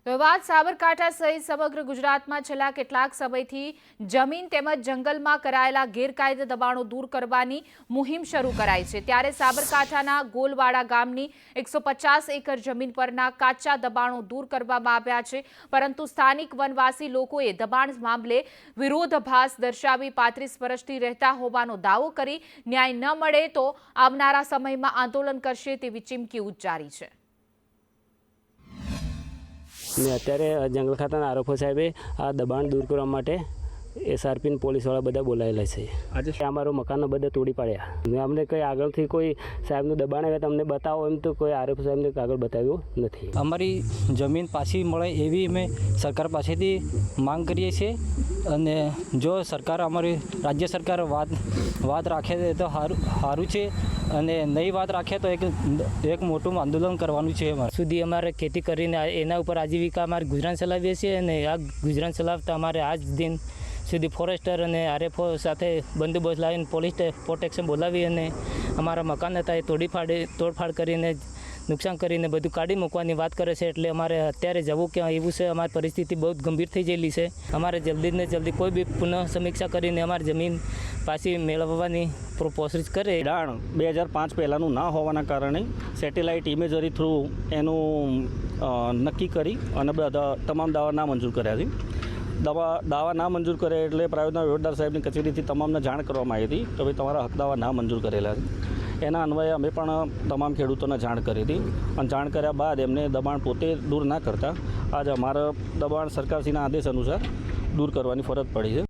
તો વાત સાબરકાંઠા સહિત સમગ્ર ગુજરાતમાં છેલ્લા કેટલાક સમયથી જમીન તેમજ જંગલમાં કરાયેલા ગેરકાયદે દબાણો દૂર કરવાની મુહિમ શરૂ કરાઈ છે। ત્યારે સાબરકાંઠાના ગોલવાડા ગામની 150 એકર જમીન પરના કાચા દબાણો દૂર કરવામાં આવ્યા છે, પરંતુ સ્થાનિક વનવાસી લોકોએ દબાણ મામલે વિરોધાભાસ દર્શાવી 35 વર્ષથી રહેતા હોવાનો દાવો કરી ન્યાય ન મળે તો આવનારા સમયમાં આંદોલન કરશે તેવી ચીમકી ઉચ્ચારી છે। ને અત્યારે જંગલ ખાતાના આરએફઓ સાહેબે આ દબાણ દૂર કરવા માટે એસઆરપી ને પોલીસવાળા બધા બોલાયેલા છે। આજે અમારું મકાનો બધા તોડી પાડ્યા ને અમને કંઈ આગળથી કોઈ સાહેબનું દબાણ આવે તો અમને બતાવો એમ તો કોઈ આરએફઓ સાહેબને કાગળ બતાવ્યું નથી। અમારી જમીન પાછી મળે એવી અમે સરકાર પાસેથી માંગ કરીએ છીએ અને જો સરકાર અમારી રાજ્ય સરકાર વાત રાખે તો સારું છે અને નહીં વાત રાખે તો એક મોટું આંદોલન કરવાનું છે। અમારે સુધી અમારે ખેતી કરીને એના ઉપર આજીવિકા અમારે ગુજરાન ચલાવીએ છીએ અને આ ગુજરાન ચલાવતા અમારે આજ દિન સુધી ફોરેસ્ટર અને આરએફઓ સાથે બંદોબસ્ત લાવીને પોલીસ પ્રોટેક્શન બોલાવી અને અમારા મકાન હતા એ તોડફાડ કરીને નુકસાન કરીને બધું કાઢી મૂકવાની વાત કરે છે। એટલે અમારે અત્યારે જવું ક્યાં એવું છે, અમારી પરિસ્થિતિ બહુ ગંભીર થઈ ગયેલી છે। અમારે જલ્દી ને જલ્દી કોઈ બી પુનઃ સમીક્ષા કરીને અમારી જમીન પાછી મેળવવાની પ્રોસેસ કરે। દાણ 2005 પહેલાંનું ના હોવાના કારણે સેટેલાઇટ ઇમેજરી થ્રુ એનું નક્કી કરી અને બધા તમામ દાવા નામંજૂર કર્યા છે। દાવા ના મંજૂર કરે એટલે પ્રાયોજના વહીવટદાર સાહેબની કચેરીથી તમામને જાણ કરવામાં આવી હતી કે ભાઈ તમારા હક દાવા ના મંજૂર કરેલા છે। એના અન્વયે અમે પણ તમામ ખેડૂતોને જાણ કરી હતી અને જાણ કર્યા બાદ એમને દબાણ પોતે દૂર ના કરતા આજે અમારા દબાણ સરકારશ્રીના આદેશ અનુસાર દૂર કરવાની ફરજ પડી છે।